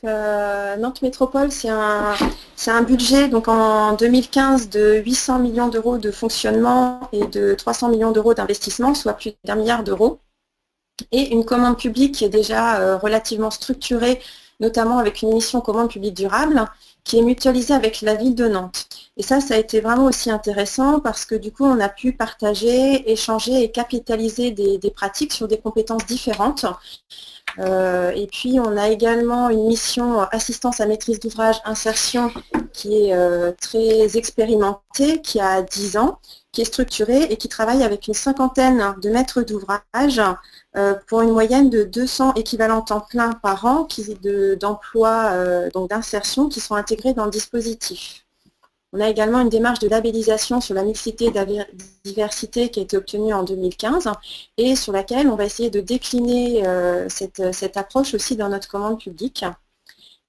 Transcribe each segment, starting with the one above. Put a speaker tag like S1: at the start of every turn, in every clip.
S1: Nantes Métropole, c'est un budget donc en 2015 de 800 millions d'euros de fonctionnement et de 300 millions d'euros d'investissement, soit plus d'1 milliard d'euros. Et une commande publique qui est déjà relativement structurée, notamment avec une mission commande publique durable, qui est mutualisée avec la ville de Nantes. Et ça a été vraiment aussi intéressant parce que du coup, on a pu partager, échanger et capitaliser des pratiques sur des compétences différentes. Et puis, on a également une mission assistance à maîtrise d'ouvrage insertion qui est très expérimentée, qui a 10 ans, qui est structurée et qui travaille avec une cinquantaine de maîtres d'ouvrage pour une moyenne de 200 équivalents temps plein par an d'emplois, donc d'insertion, qui sont intégrés dans le dispositif. On a également une démarche de labellisation sur la mixité et la diversité qui a été obtenue en 2015 et sur laquelle on va essayer de décliner cette approche aussi dans notre commande publique.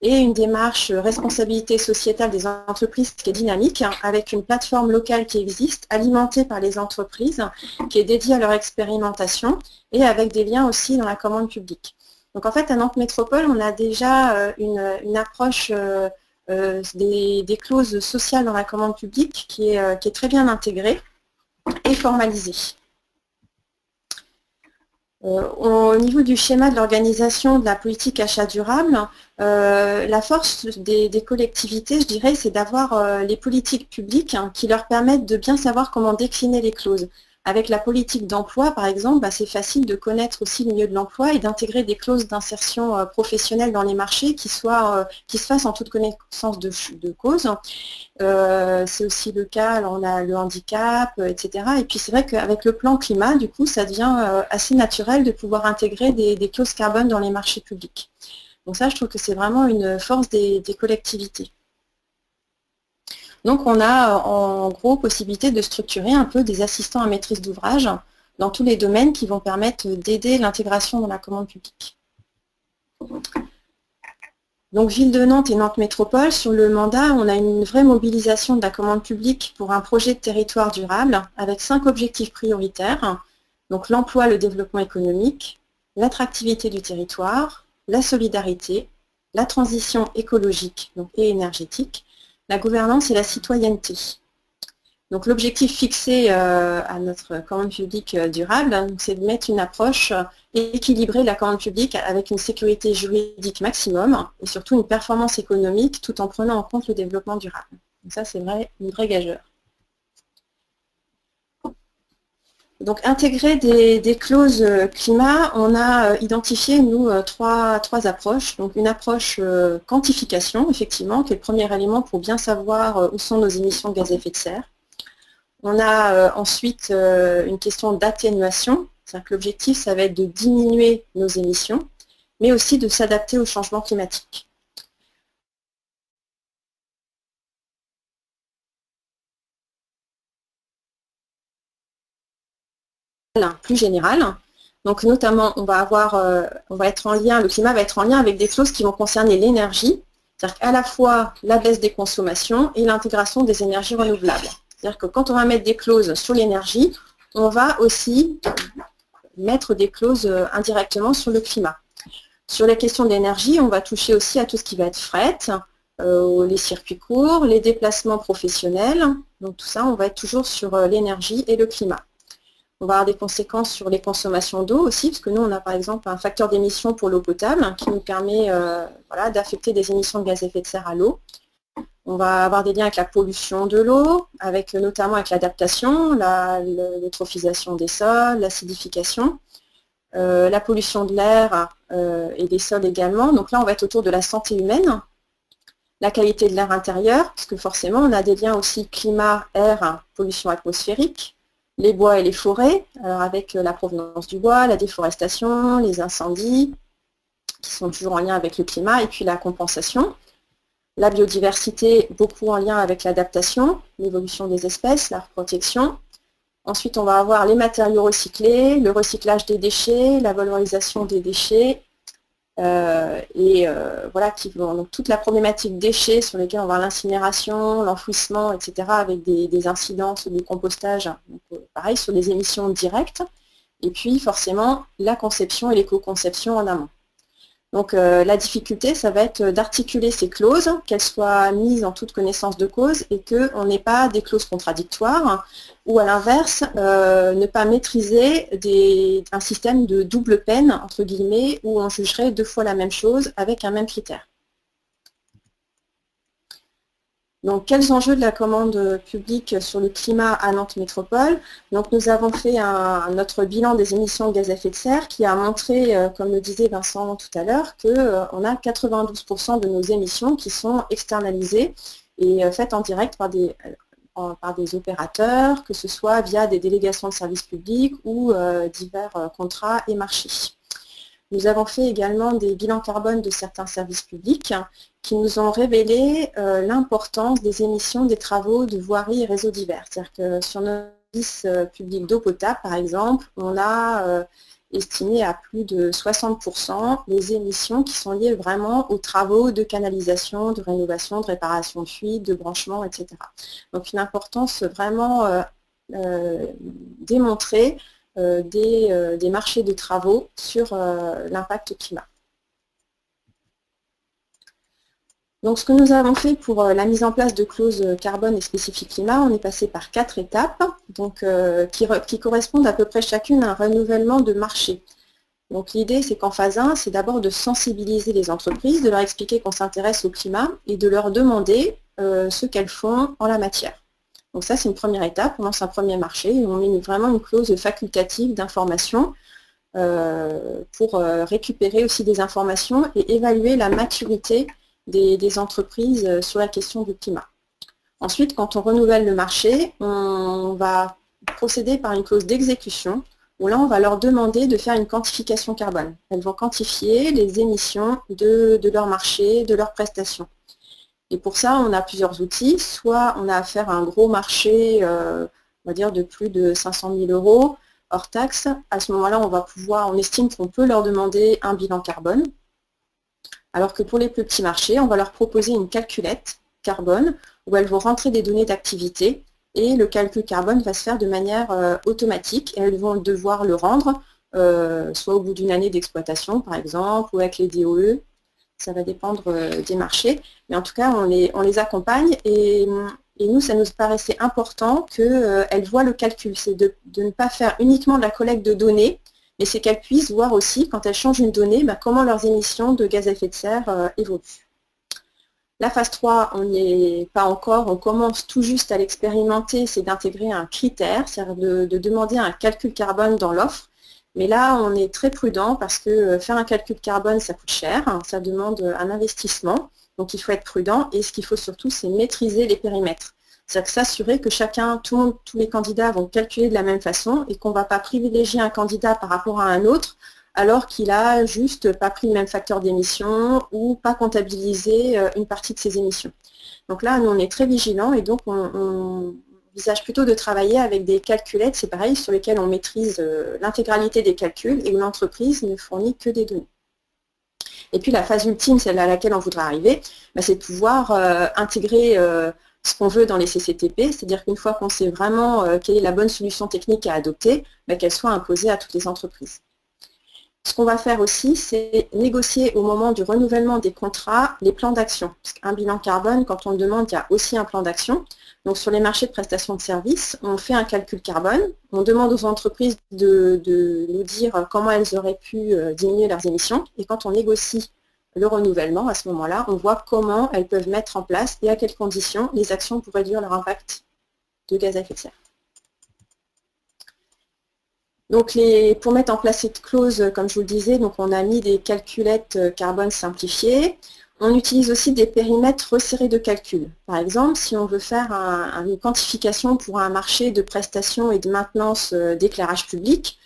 S1: Et une démarche responsabilité sociétale des entreprises qui est dynamique, avec une plateforme locale qui existe, alimentée par les entreprises, qui est dédiée à leur expérimentation et avec des liens aussi dans la commande publique. Donc en fait, à Nantes Métropole, on a déjà une approche des clauses sociales dans la commande publique qui est très bien intégrée et formalisée. Au niveau du schéma de l'organisation de la politique achat durable, la force des collectivités, je dirais, c'est d'avoir les politiques publiques qui leur permettent de bien savoir comment décliner les clauses. Avec la politique d'emploi, par exemple, c'est facile de connaître aussi le milieu de l'emploi et d'intégrer des clauses d'insertion professionnelle dans les marchés qui se fassent en toute connaissance de cause. C'est aussi le cas, alors on a le handicap, etc. Et puis c'est vrai qu'avec le plan climat, du coup, ça devient assez naturel de pouvoir intégrer des clauses carbone dans les marchés publics. Donc ça, je trouve que c'est vraiment une force des collectivités. Donc on a en gros possibilité de structurer un peu des assistants à maîtrise d'ouvrage dans tous les domaines qui vont permettre d'aider l'intégration dans la commande publique. Donc Ville de Nantes et Nantes Métropole, sur le mandat, on a une vraie mobilisation de la commande publique pour un projet de territoire durable avec 5 objectifs prioritaires. Donc l'emploi, le développement économique, l'attractivité du territoire, la solidarité, la transition écologique et énergétique, la gouvernance et la citoyenneté. Donc l'objectif fixé à notre commande publique durable, c'est de mettre une approche équilibrée de la commande publique avec une sécurité juridique maximum et surtout une performance économique tout en prenant en compte le développement durable. Donc ça, c'est une vraie gageure. Donc intégrer des clauses climat, on a identifié, nous, trois approches. Donc une approche quantification, effectivement, qui est le premier élément pour bien savoir où sont nos émissions de gaz à effet de serre. On a ensuite une question d'atténuation, c'est-à-dire que l'objectif, ça va être de diminuer nos émissions, mais aussi de s'adapter au changement climatique. Plus général. Donc notamment, on va être en lien, le climat va être en lien avec des clauses qui vont concerner l'énergie, c'est-à-dire qu'à la fois la baisse des consommations et l'intégration des énergies renouvelables. C'est-à-dire que quand on va mettre des clauses sur l'énergie, on va aussi mettre des clauses indirectement sur le climat. Sur les questions d'énergie, on va toucher aussi à tout ce qui va être fret, les circuits courts, les déplacements professionnels. Donc tout ça, on va être toujours sur l'énergie et le climat. On va avoir des conséquences sur les consommations d'eau aussi, parce que nous, on a par exemple un facteur d'émission pour l'eau potable qui nous permet d'affecter des émissions de gaz à effet de serre à l'eau. On va avoir des liens avec la pollution de l'eau, notamment avec l'adaptation, l'eutrophisation des sols, l'acidification, la pollution de l'air et des sols également. Donc là, on va être autour de la santé humaine, la qualité de l'air intérieur, parce que forcément, on a des liens aussi climat, air, pollution atmosphérique, les bois et les forêts, avec la provenance du bois, la déforestation, les incendies, qui sont toujours en lien avec le climat, et puis la compensation. La biodiversité, beaucoup en lien avec l'adaptation, l'évolution des espèces, la protection. Ensuite, on va avoir les matériaux recyclés, le recyclage des déchets, la valorisation des déchets, donc toute la problématique déchets sur lesquels on va avoir l'incinération, l'enfouissement, etc., avec des incidences du compostage, donc, pareil, sur les émissions directes, et puis forcément la conception et l'éco-conception en amont. Donc la difficulté, ça va être d'articuler ces clauses, qu'elles soient mises en toute connaissance de cause et qu'on n'ait pas des clauses contradictoires, ou à l'inverse, ne pas maîtriser un système de double peine, entre guillemets, où on jugerait 2 fois la même chose avec un même critère. Donc, quels enjeux de la commande publique sur le climat à Nantes Métropole? Donc, nous avons fait notre bilan des émissions de gaz à effet de serre qui a montré, comme le disait Vincent tout à l'heure, qu'on a 92% de nos émissions qui sont externalisées et faites en direct par des opérateurs, que ce soit via des délégations de services publics ou divers contrats et marchés. Nous avons fait également des bilans carbone de certains services publics qui nous ont révélé l'importance des émissions des travaux de voirie et réseaux divers. C'est-à-dire que sur nos services publics d'eau potable, par exemple, on a estimé à plus de 60% les émissions qui sont liées vraiment aux travaux de canalisation, de rénovation, de réparation de fuites, de branchement, etc. Donc une importance vraiment démontrée des marchés de travaux sur l'impact climat. Donc ce que nous avons fait pour la mise en place de clauses carbone et spécifiques climat, on est passé par 4 étapes donc, qui correspondent à peu près chacune à un renouvellement de marché. Donc l'idée c'est qu'en phase 1, c'est d'abord de sensibiliser les entreprises, de leur expliquer qu'on s'intéresse au climat et de leur demander ce qu'elles font en la matière. Donc ça, c'est une première étape, on lance un premier marché et on met vraiment une clause facultative d'information pour récupérer aussi des informations et évaluer la maturité des entreprises sur la question du climat. Ensuite, quand on renouvelle le marché, on va procéder par une clause d'exécution où là, on va leur demander de faire une quantification carbone. Elles vont quantifier les émissions de leur marché, de leurs prestations. Et pour ça, on a plusieurs outils. Soit on a affaire à un gros marché, on va dire de plus de 500 000 € hors taxe. À ce moment-là, on estime qu'on peut leur demander un bilan carbone. Alors que pour les plus petits marchés, on va leur proposer une calculette carbone où elles vont rentrer des données d'activité et le calcul carbone va se faire de manière automatique et elles vont devoir le rendre soit au bout d'une année d'exploitation par exemple ou avec les DOE. Ça va dépendre des marchés, mais en tout cas, on les accompagne et nous, ça nous paraissait important qu'elles voient le calcul. C'est de ne pas faire uniquement de la collecte de données, mais c'est qu'elles puissent voir aussi, quand elles changent une donnée, comment leurs émissions de gaz à effet de serre évoluent. La phase 3, on n'y est pas encore, on commence tout juste à l'expérimenter, c'est d'intégrer un critère, c'est-à-dire de demander un calcul carbone dans l'offre. Mais là, on est très prudent parce que faire un calcul carbone, ça coûte cher, hein, ça demande un investissement, donc il faut être prudent et ce qu'il faut surtout, c'est maîtriser les périmètres. C'est-à-dire s'assurer que tous les candidats vont calculer de la même façon et qu'on ne va pas privilégier un candidat par rapport à un autre alors qu'il a juste pas pris le même facteur d'émission ou pas comptabilisé une partie de ses émissions. Donc là, nous, on est très vigilants et donc on envisage plutôt de travailler avec des calculettes, c'est pareil, sur lesquelles on maîtrise l'intégralité des calculs et où l'entreprise ne fournit que des données. Et puis la phase ultime, celle à laquelle on voudrait arriver, c'est de pouvoir intégrer ce qu'on veut dans les CCTP, c'est-à-dire qu'une fois qu'on sait vraiment quelle est la bonne solution technique à adopter, qu'elle soit imposée à toutes les entreprises. Ce qu'on va faire aussi, c'est négocier au moment du renouvellement des contrats les plans d'action. Parce qu'un bilan carbone, quand on le demande, il y a aussi un plan d'action. Donc sur les marchés de prestation de services, on fait un calcul carbone, on demande aux entreprises de nous dire comment elles auraient pu diminuer leurs émissions, et quand on négocie le renouvellement, à ce moment-là, on voit comment elles peuvent mettre en place et à quelles conditions les actions pour réduire leur impact de gaz à effet de serre. Donc pour mettre en place cette clause, comme je vous le disais, donc on a mis des calculettes carbone simplifiées. On utilise aussi des périmètres resserrés de calcul. Par exemple, si on veut faire une quantification pour un marché de prestations et de maintenance d'éclairage public,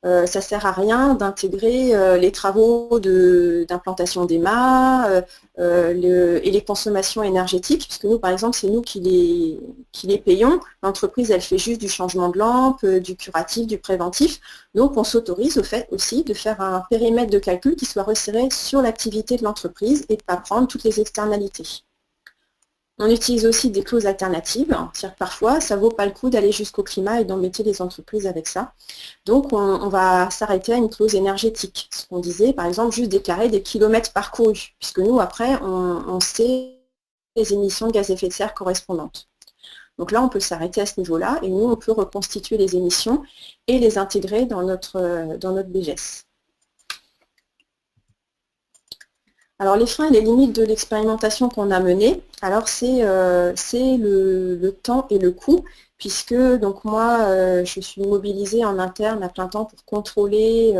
S1: ça ne sert à rien d'intégrer les travaux d'implantation des mâts et les consommations énergétiques, puisque nous, par exemple, c'est nous qui les payons. L'entreprise, elle fait juste du changement de lampe, du curatif, du préventif. Donc, on s'autorise au fait aussi de faire un périmètre de calcul qui soit resserré sur l'activité de l'entreprise et de ne pas prendre toutes les externalités. On utilise aussi des clauses alternatives, c'est-à-dire que parfois, ça ne vaut pas le coup d'aller jusqu'au climat et d'embêter les entreprises avec ça. Donc, on va s'arrêter à une clause énergétique. Ce qu'on disait, par exemple, juste déclarer des kilomètres parcourus, puisque nous, après, on sait les émissions de gaz à effet de serre correspondantes. Donc là, on peut s'arrêter à ce niveau-là, et nous, on peut reconstituer les émissions et les intégrer dans notre BGS. Alors les freins et les limites de l'expérimentation qu'on a menée, alors c'est le temps et le coût, puisque donc moi je suis mobilisée en interne à plein temps pour contrôler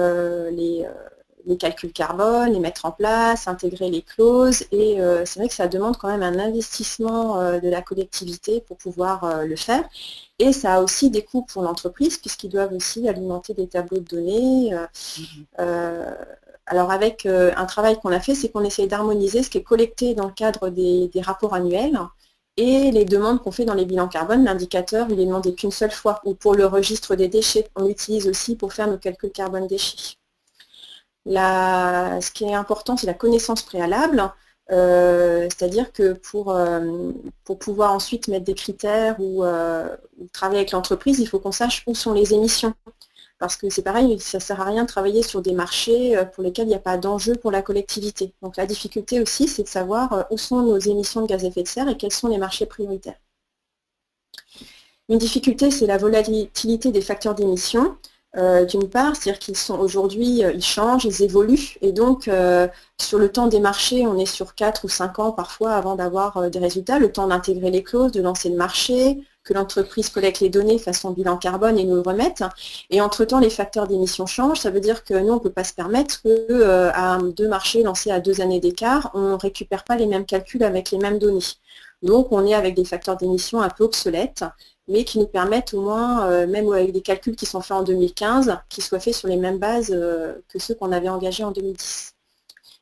S1: les calculs carbone, les mettre en place, intégrer les clauses, et c'est vrai que ça demande quand même un investissement de la collectivité pour pouvoir le faire. Et ça a aussi des coûts pour l'entreprise, puisqu'ils doivent aussi alimenter des tableaux de données. Alors avec un travail qu'on a fait, c'est qu'on essaye d'harmoniser ce qui est collecté dans le cadre des rapports annuels et les demandes qu'on fait dans les bilans carbone. L'indicateur, il est demandé qu'une seule fois, ou pour le registre des déchets, on l'utilise aussi pour faire nos calculs carbone déchets. Ce qui est important, c'est la connaissance préalable, c'est-à-dire que pour pouvoir ensuite mettre des critères ou travailler avec l'entreprise, il faut qu'on sache où sont les émissions. Parce que c'est pareil, ça ne sert à rien de travailler sur des marchés pour lesquels il n'y a pas d'enjeu pour la collectivité. Donc la difficulté aussi, c'est de savoir où sont nos émissions de gaz à effet de serre et quels sont les marchés prioritaires. Une difficulté, c'est la volatilité des facteurs d'émission. D'une part, c'est-à-dire qu'ils sont aujourd'hui, ils changent, ils évoluent, et donc sur le temps des marchés, on est sur 4 ou 5 ans parfois avant d'avoir des résultats, le temps d'intégrer les clauses, de lancer le marché, que l'entreprise collecte les données, fasse son bilan carbone et nous le remette. Et entre-temps, les facteurs d'émission changent, ça veut dire que nous, on ne peut pas se permettre qu'à 2 marchés lancés à 2 années d'écart, on ne récupère pas les mêmes calculs avec les mêmes données. Donc, on est avec des facteurs d'émission un peu obsolètes, mais qui nous permettent au moins, même avec des calculs qui sont faits en 2015, qu'ils soient faits sur les mêmes bases que ceux qu'on avait engagés en 2010.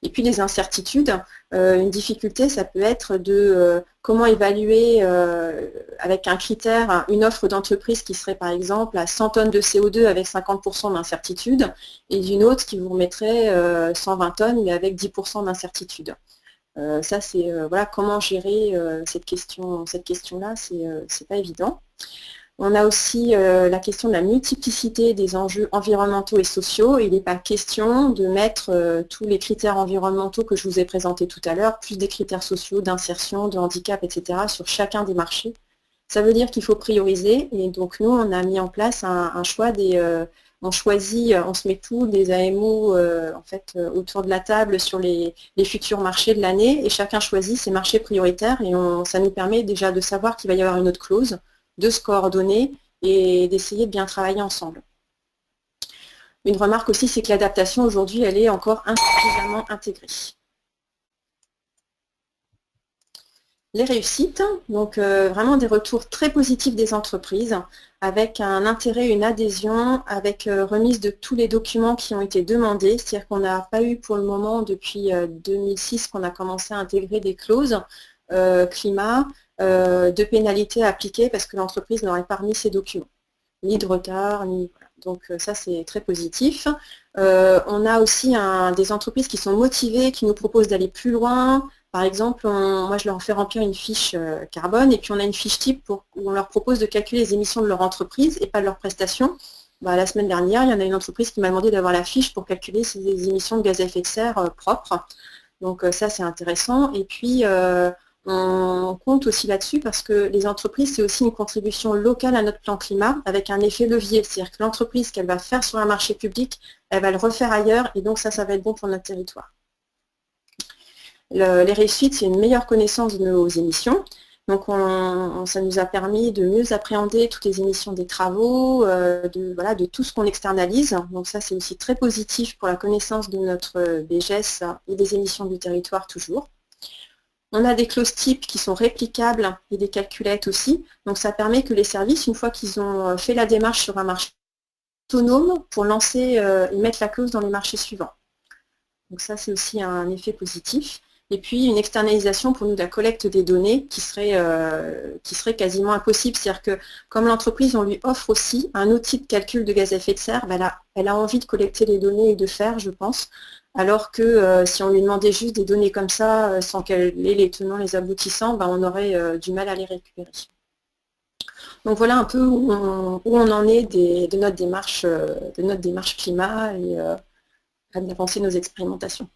S1: Et puis les incertitudes, une difficulté, ça peut être de comment évaluer avec un critère une offre d'entreprise qui serait par exemple à 100 tonnes de CO2 avec 50% d'incertitude, et d'une autre qui vous remettrait 120 tonnes mais avec 10% d'incertitude. Ça, c'est voilà, comment gérer cette question-là, c'est pas évident. On a aussi la question de la multiplicité des enjeux environnementaux et sociaux. Il n'est pas question de mettre tous les critères environnementaux que je vous ai présentés tout à l'heure, plus des critères sociaux, d'insertion, de handicap, etc., sur chacun des marchés. Ça veut dire qu'il faut prioriser, et donc nous, on a mis en place un choix on choisit, on se met tous des AMO en fait, autour de la table sur les futurs marchés de l'année, et chacun choisit ses marchés prioritaires, et ça nous permet déjà de savoir qu'il va y avoir une autre clause, de se coordonner et d'essayer de bien travailler ensemble. Une remarque aussi, c'est que l'adaptation aujourd'hui, elle est encore insuffisamment intégrée. Les réussites, donc vraiment des retours très positifs des entreprises, avec un intérêt, une adhésion, avec remise de tous les documents qui ont été demandés, c'est-à-dire qu'on n'a pas eu pour le moment, depuis 2006, qu'on a commencé à intégrer des clauses climat, de pénalités à appliquer parce que l'entreprise n'aurait pas remis ses documents, ni de retard, ni... Donc ça, c'est très positif. On a aussi des entreprises qui sont motivées, qui nous proposent d'aller plus loin. Par exemple, moi, je leur fais remplir une fiche carbone, et puis on a une fiche type où on leur propose de calculer les émissions de leur entreprise et pas de leurs prestations. La semaine dernière, il y en a une entreprise qui m'a demandé d'avoir la fiche pour calculer ses émissions de gaz à effet de serre propres. Donc ça, c'est intéressant. Et puis, on compte aussi là-dessus parce que les entreprises, c'est aussi une contribution locale à notre plan climat avec un effet levier. C'est-à-dire que l'entreprise qu'elle va faire sur un marché public, elle va le refaire ailleurs, et donc ça va être bon pour notre territoire. Les réussites, c'est une meilleure connaissance de nos émissions. Donc ça nous a permis de mieux appréhender toutes les émissions des travaux, de tout ce qu'on externalise. Donc ça, c'est aussi très positif pour la connaissance de notre BGS et des émissions du territoire toujours. On a des clauses types qui sont réplicables et des calculettes aussi. Donc ça permet que les services, une fois qu'ils ont fait la démarche sur un marché autonome, pour lancer et mettre la clause dans les marchés suivants. Donc ça, c'est aussi un effet positif. Et puis une externalisation pour nous de la collecte des données qui serait quasiment impossible. C'est-à-dire que comme l'entreprise, on lui offre aussi un outil de calcul de gaz à effet de serre, elle a envie de collecter les données et de faire, je pense. alors que si on lui demandait juste des données comme ça, sans qu'elle ait les tenants, les aboutissants, ben, on aurait du mal à les récupérer. Donc voilà un peu où on en est de notre démarche climat et d'avancer nos expérimentations.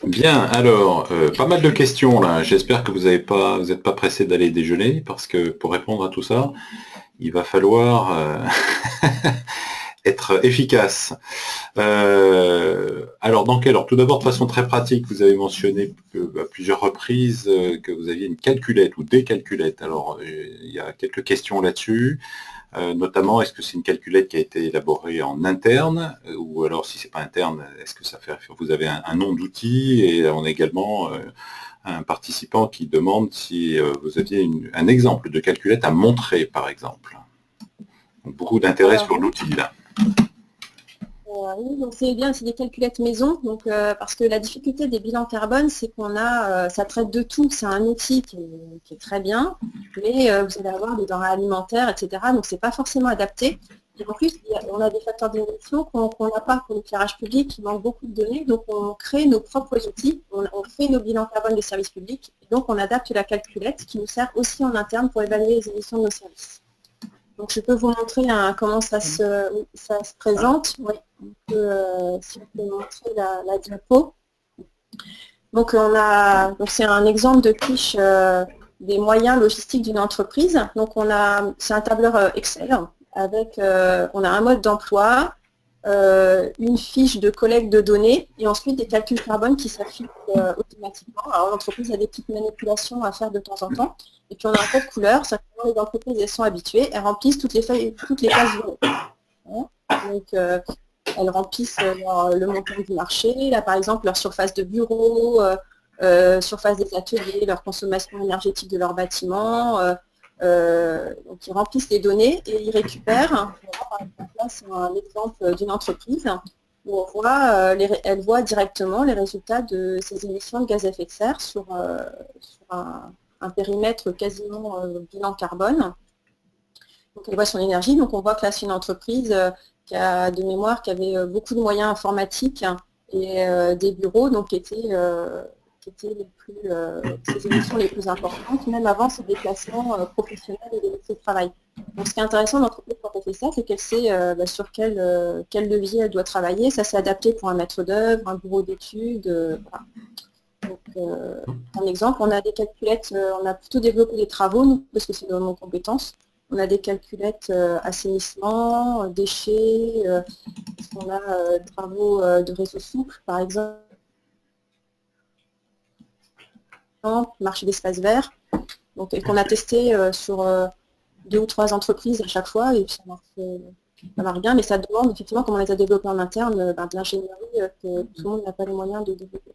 S2: Bien, alors, pas mal de questions là. J'espère que vous n'êtes pas pressé d'aller déjeuner, parce que pour répondre à tout ça, il va falloir être efficace. Alors, tout d'abord, de façon très pratique, vous avez mentionné à plusieurs reprises que vous aviez une calculette ou des calculettes. Alors, il y a quelques questions là-dessus. Notamment, est-ce que c'est une calculette qui a été élaborée en interne, ou alors si c'est pas interne, est-ce que ça fait vous avez un nom d'outil, et on a également un participant qui demande si vous aviez un exemple de calculette à montrer, par exemple. Donc, beaucoup d'intérêt sur l'outil là.
S1: Oui, donc c'est bien, c'est des calculettes maison, donc, parce que la difficulté des bilans carbone, c'est qu'on a, ça traite de tout, c'est un outil qui est très bien, mais vous allez avoir des denrées alimentaires, etc., donc c'est pas forcément adapté. Et en plus, on a des facteurs d'émission qu'on n'a pas pour l'éclairage public, qui manque beaucoup de données, donc on crée nos propres outils, on fait nos bilans carbone des services publics, et donc on adapte la calculette qui nous sert aussi en interne pour évaluer les émissions de nos services. Donc je peux vous montrer comment ça se présente. Oui, si on peut montrer la diapo. Donc c'est un exemple de fiche des moyens logistiques d'une entreprise. Donc c'est un tableur Excel avec on a un mode d'emploi, une fiche de collecte de données et ensuite des calculs carbone qui s'affichent automatiquement. Alors l'entreprise a des petites manipulations à faire de temps en temps. Et puis on a un code couleur, ça fait que les entreprises elles sont habituées, elles remplissent toutes les cases donc elles remplissent le montant du marché, là par exemple leur surface de bureau, surface des ateliers, leur consommation énergétique de leur bâtiment. Donc ils remplissent les données et ils récupèrent. Par exemple, là, c'est un exemple d'une entreprise où on voit, elle voit directement les résultats de ses émissions de gaz à effet de serre sur un périmètre quasiment bilan carbone. Donc elle voit son énergie. Donc on voit que là c'est une entreprise qui a de mémoire, qui avait beaucoup de moyens informatiques et des bureaux, donc qui étaient ses émissions les plus importantes, même avant ses déplacements professionnels et de ses travail. Donc ce qui est intéressant dans l'entreprise quand elle fait ça, c'est qu'elle sait sur quel levier elle doit travailler. Ça s'est adapté pour un maître d'œuvre, un bureau d'études. Voilà. Donc, un exemple, on a des calculettes, on a plutôt développé des travaux, nous, parce que c'est dans nos compétences. On a des calculettes assainissement, déchets, on a travaux de réseau souple, par exemple, marché d'espace vert, donc, et qu'on a testé sur 2 ou 3 entreprises à chaque fois, et ça marche bien, mais ça demande effectivement, comme on les a développés en interne, de l'ingénierie que tout le monde n'a pas les moyens de développer.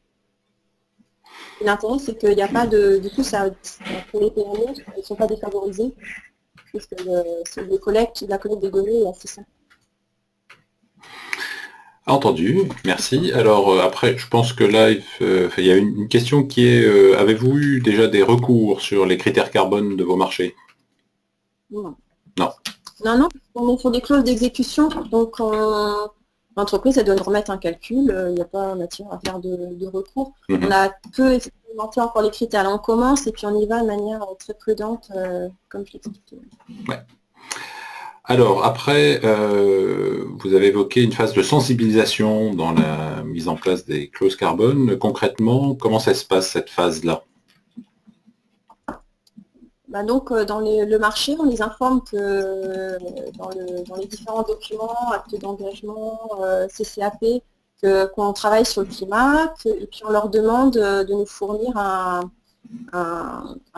S1: L'intérêt, c'est qu'il n'y a pas de... Du coup, pour les PME, ils ne sont pas défavorisés, puisque la collecte des données est assez simple.
S2: Entendu, merci. Alors après, je pense que là, il y a une question qui est, avez-vous eu déjà des recours sur les critères carbone de vos marchés?
S1: Non.
S2: Non.
S1: Non, on est sur des clauses d'exécution, donc l'entreprise, elle doit nous remettre un calcul, il n'y a pas matière à faire de recours. On a peu expérimenté encore les critères. Là, on commence et puis on y va de manière très prudente, comme je l'expliquais.
S2: Ouais. Alors, après, vous avez évoqué une phase de sensibilisation dans la mise en place des clauses carbone. Concrètement, comment ça se passe, cette phase-là?
S1: Donc, dans le marché, on les informe que dans les différents documents, actes d'engagement, CCAP, qu'on travaille sur le climat, et puis on leur demande de nous fournir un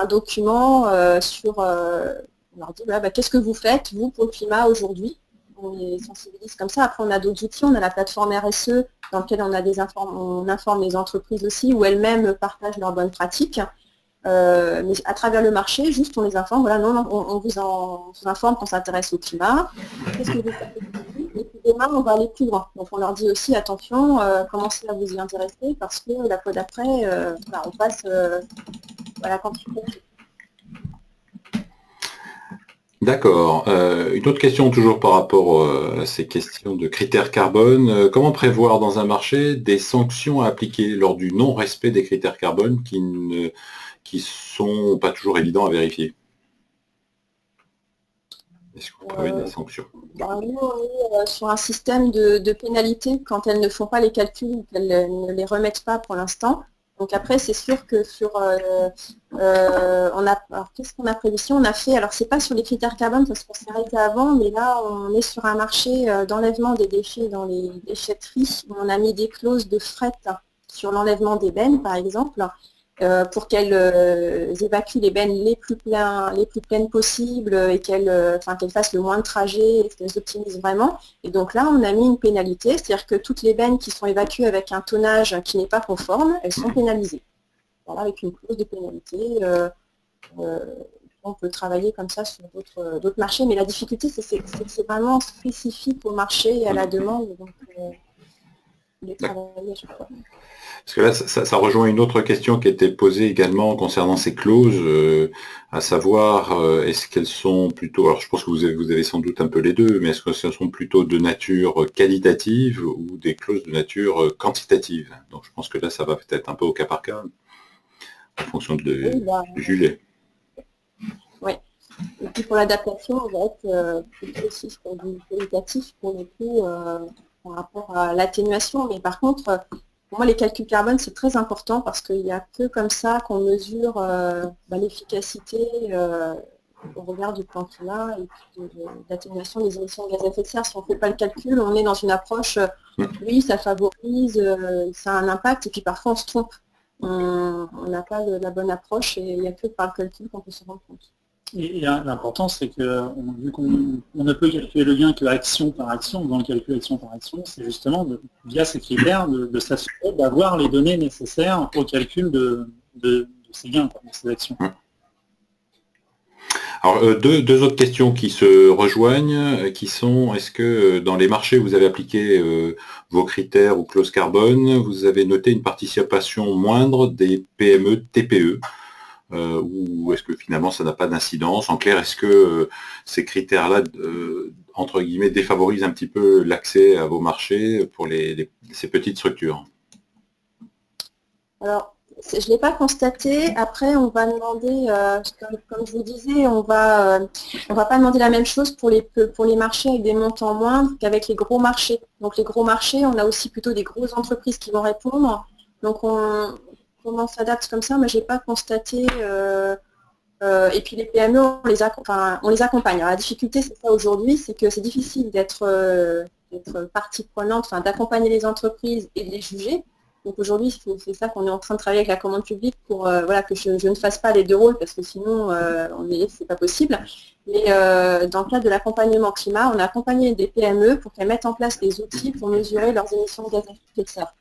S1: document sur... on leur dit, qu'est-ce que vous faites, vous, pour le climat aujourd'hui? On les sensibilise comme ça. Après, on a d'autres outils. On a la plateforme RSE, dans laquelle on informe les entreprises aussi, où elles-mêmes partagent leurs bonnes pratiques. Mais à travers le marché, juste on les informe, voilà, on vous informe qu'on s'intéresse au climat, qu'est-ce que vous faites aujourd'hui, et puis demain on va aller plus loin. Donc on leur dit aussi, attention, commencez à vous y intéresser, parce que la fois d'après, on passe à la quantité.
S2: D'accord. Une autre question toujours par rapport à ces questions de critères carbone. Comment prévoir dans un marché des sanctions à appliquer lors du non-respect des critères carbone qui sont pas toujours évidents à vérifier? Est-ce que vous prévoyez des sanctions?
S1: Nous, on est sur un système de pénalités quand elles ne font pas les calculs ou qu'elles ne les remettent pas pour l'instant. Donc après, c'est sûr que alors qu'est-ce qu'on a prévu ici? On a fait, alors c'est pas sur les critères carbone parce qu'on s'est arrêté avant, mais là on est sur un marché d'enlèvement des déchets dans les déchetteries. On a mis des clauses de fret sur l'enlèvement des bennes, par exemple, pour qu'elles évacuent les bennes les plus pleines possibles et qu'elles fassent le moins de trajets et qu'elles optimisent vraiment. Et donc là, on a mis une pénalité, c'est-à-dire que toutes les bennes qui sont évacuées avec un tonnage qui n'est pas conforme, elles sont pénalisées. Voilà, avec une clause de pénalité. On peut travailler comme ça sur d'autres marchés, mais la difficulté, c'est que c'est vraiment spécifique au marché et à la demande. Donc, de travailler à chaque fois.
S2: Parce que là, ça rejoint une autre question qui était posée également concernant ces clauses, à savoir, est-ce qu'elles sont plutôt, alors je pense que vous avez sans doute un peu les deux, mais est-ce que ce sont plutôt de nature qualitative ou des clauses de nature quantitative? Donc je pense que là, ça va peut-être un peu au cas par cas, en fonction de juger.
S1: Oui. Et puis pour l'adaptation, on va être plutôt aussi sur du qualitatif pour le coup par rapport à l'atténuation. Mais par contre, pour moi, les calculs carbone, c'est très important parce qu'il n'y a que comme ça qu'on mesure l'efficacité au regard du plan climat et puis de l'atténuation des émissions de gaz à effet de serre. Si on ne fait pas le calcul, on est dans une approche, oui, ça favorise, ça a un impact, et puis parfois on se trompe. On n'a pas la bonne approche et il n'y a que par le calcul qu'on peut se rendre compte.
S3: Et l'important, c'est que vu qu'on ne peut calculer le gain que action par action, dans le calcul action par action, c'est justement, via ces critères, de s'assurer d'avoir les données nécessaires au calcul de ces gains, de ces actions.
S2: Alors, deux autres questions qui se rejoignent, qui sont, est-ce que dans les marchés où vous avez appliqué vos critères ou clauses carbone, vous avez noté une participation moindre des PME, TPE, ou est-ce que finalement ça n'a pas d'incidence? En clair, est-ce que ces critères-là, entre guillemets, défavorisent un petit peu l'accès à vos marchés pour ces petites structures?
S1: Alors, je ne l'ai pas constaté. Après, on va demander, comme je vous disais, on va pas demander la même chose pour les marchés avec des montants moindres qu'avec les gros marchés. Donc les gros marchés, on a aussi plutôt des grosses entreprises qui vont répondre. Donc on s'adapte comme ça, mais je n'ai pas constaté. Et puis les PME, on les accompagne. Alors, la difficulté, c'est ça aujourd'hui, c'est que c'est difficile d'être partie prenante, d'accompagner les entreprises et de les juger. Donc aujourd'hui, c'est ça qu'on est en train de travailler avec la commande publique pour que je ne fasse pas les deux rôles, parce que sinon, c'est pas possible. Mais dans le cadre de l'accompagnement climat, on a accompagné des PME pour qu'elles mettent en place des outils pour mesurer leurs émissions de gaz à effet de serre.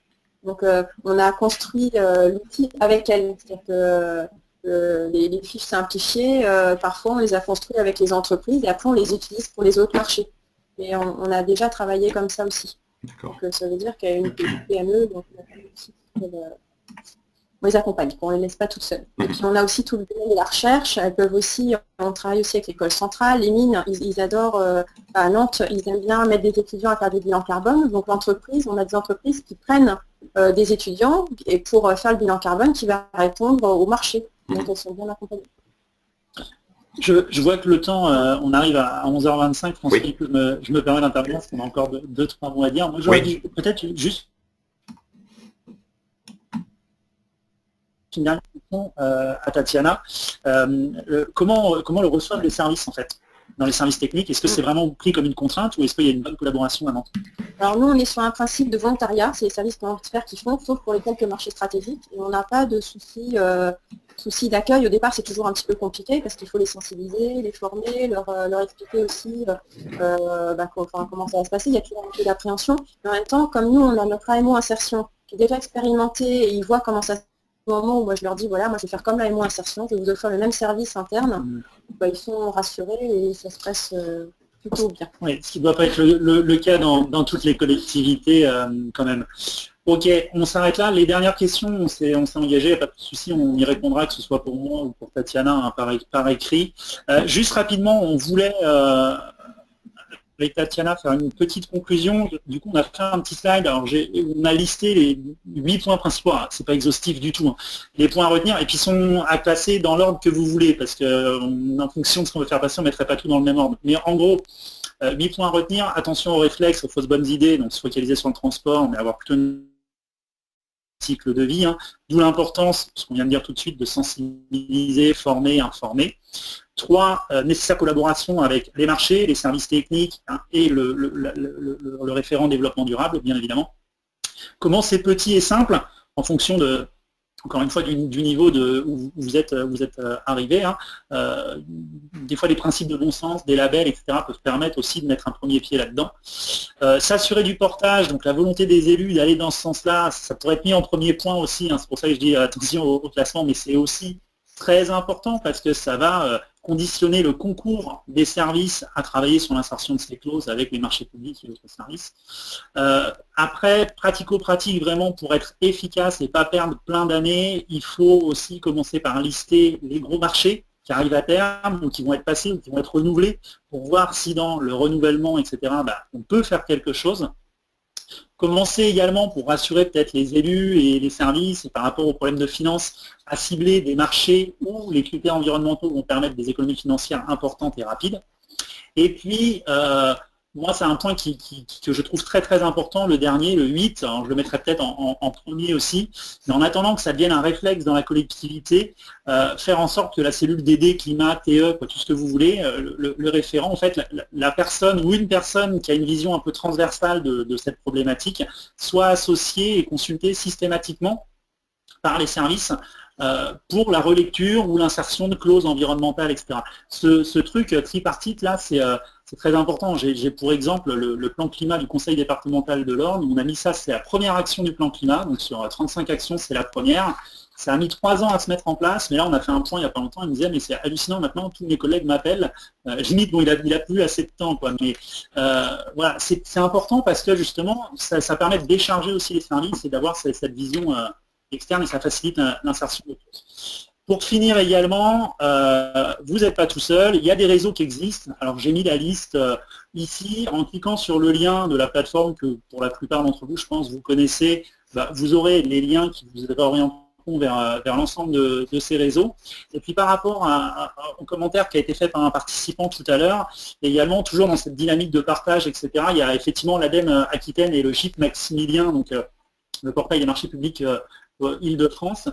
S1: Donc on a construit l'outil avec elles. C'est-à-dire que les fiches simplifiées, parfois on les a construites avec les entreprises et après on les utilise pour les autres marchés. Et on a déjà travaillé comme ça aussi. Donc, ça veut dire qu'il y a une PME, donc on les accompagne, on ne les laisse pas toutes seules. Et puis on a aussi tout le domaine de la recherche, elles peuvent aussi, on travaille aussi avec l'école centrale, les mines, ils adorent, à Nantes, ils aiment bien mettre des étudiants à faire des bilans carbone, donc l'entreprise, on a des entreprises qui prennent des étudiants et pour faire le bilan carbone qui va répondre au marché, donc elles sont bien accompagnées.
S3: Je vois que le temps, on arrive à 11h25, François, oui. Je me permets d'intervenir parce qu'on a encore 2-3 mots à dire. Moi, j'aurais dit peut-être juste une dernière question à Tatiana. Comment le reçoivent les services, en fait, dans les services techniques? Est-ce que c'est vraiment pris comme une contrainte ou est-ce qu'il y a une bonne collaboration à Nantes? Alors nous, on est sur un principe de volontariat, c'est les services volontaires qui font, sauf pour les quelques marchés stratégiques, et on n'a pas de souci d'accueil. Au départ, c'est toujours un petit peu compliqué parce qu'il faut les sensibiliser, les former, leur expliquer aussi comment ça va se passer. Il y a toujours un peu d'appréhension. Mais en même temps, comme nous, on a notre AMO insertion qui est déjà expérimenté et ils voient comment ça se passe. Au moment où moi je leur dis, voilà, moi je vais faire comme la AMO insertion, je vais vous offrir le même service interne, ils sont rassurés et ça se passe
S1: plutôt bien.
S3: Oui, ce qui ne doit pas être le cas dans toutes les collectivités quand même. Ok, on s'arrête là. Les dernières questions, on s'est engagé, pas de souci, on y répondra, que ce soit pour moi ou pour Tatiana, hein, par écrit. Juste rapidement, on voulait, avec Tatiana, faire une petite conclusion. Du coup, on a fait un petit slide. Alors, on a listé les 8 points principaux. C'est pas exhaustif du tout, hein. Les points à retenir, et puis ils sont à classer dans l'ordre que vous voulez, parce que en fonction de ce qu'on veut faire passer, on ne mettrait pas tout dans le même ordre. Mais en gros, 8 points à retenir. Attention aux réflexes, aux fausses bonnes idées, donc se focaliser sur le transport, mais avoir plutôt une cycle de vie, hein. D'où l'importance, ce qu'on vient de dire tout de suite, de sensibiliser, former, informer. 3, nécessaire collaboration avec les marchés, les services techniques, hein, et le référent développement durable, bien évidemment. Comment c'est petit et simple, en fonction de, encore une fois, du niveau où vous êtes arrivé, hein. Des fois, les principes de bon sens, des labels, etc., peuvent permettre aussi de mettre un premier pied là-dedans. S'assurer du portage, donc la volonté des élus d'aller dans ce sens-là, ça pourrait être mis en premier point aussi, hein. C'est pour ça que je dis attention au classement, mais c'est aussi très important parce que ça va conditionner le concours des services à travailler sur l'insertion de ces clauses avec les marchés publics et autres services. Après, pratico-pratique, vraiment, pour être efficace et pas perdre plein d'années, il faut aussi commencer par lister les gros marchés qui arrivent à terme ou qui vont être passés ou qui vont être renouvelés pour voir si dans le renouvellement, etc., on peut faire quelque chose. Commencer également pour rassurer peut-être les élus et les services et par rapport aux problèmes de finances à cibler des marchés où les critères environnementaux vont permettre des économies financières importantes et rapides. Et puis, moi, c'est un point que je trouve très très important, le dernier, le 8, alors je le mettrai peut-être en premier aussi, mais en attendant que ça devienne un réflexe dans la collectivité, faire en sorte que la cellule DD, climat, TE, tout ce que vous voulez, le référent, en fait, la personne ou une personne qui a une vision un peu transversale de cette problématique, soit associée et consultée systématiquement par les services pour la relecture ou l'insertion de clauses environnementales, etc. Ce truc tripartite, là, c'est très important. J'ai pour exemple le plan climat du conseil départemental de l'Orne. On a mis ça, c'est la première action du plan climat. Donc sur 35 actions, c'est la première. Ça a mis 3 ans à se mettre en place, mais là on a fait un point il n'y a pas longtemps, il me disait mais c'est hallucinant maintenant, tous mes collègues m'appellent, limite bon il a plus assez de temps quoi, mais voilà, c'est important parce que justement ça permet de décharger aussi les services et d'avoir cette vision externe et ça facilite l'insertion de tous. Pour finir également, vous n'êtes pas tout seul, il y a des réseaux qui existent. Alors j'ai mis la liste ici, en cliquant sur le lien de la plateforme que pour la plupart d'entre vous, je pense, vous connaissez, vous aurez les liens qui vous orienteront vers l'ensemble de ces réseaux. Et puis par rapport au commentaire qui a été fait par un participant tout à l'heure, également toujours dans cette dynamique de partage, etc., il y a effectivement l'ADEME Aquitaine et le GIP Maximilien, donc le portail des marchés publics Île-de-France,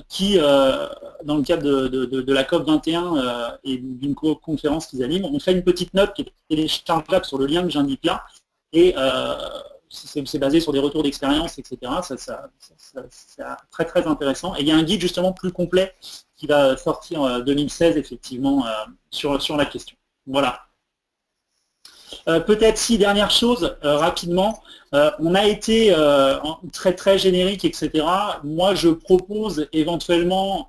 S3: qui, dans le cadre de la COP 21 et d'une conférence qu'ils animent, ont fait une petite note qui est téléchargeable sur le lien que j'indique là, et c'est basé sur des retours d'expérience, etc. C'est très très intéressant. Et il y a un guide justement plus complet qui va sortir en 2016, effectivement, sur la question. Voilà. Peut-être 6 dernières choses, rapidement. On a été très très générique, etc. Moi, je propose éventuellement,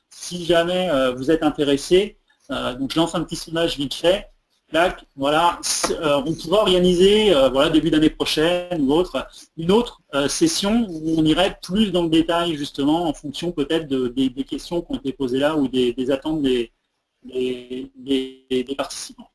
S3: si jamais vous êtes intéressé, donc je lance un petit sondage vite fait. Là, voilà, on pourrait organiser, voilà, début d'année prochaine ou autre, une autre session où on irait plus dans le détail, justement, en fonction peut-être des questions qui ont été posées là ou des attentes des participants.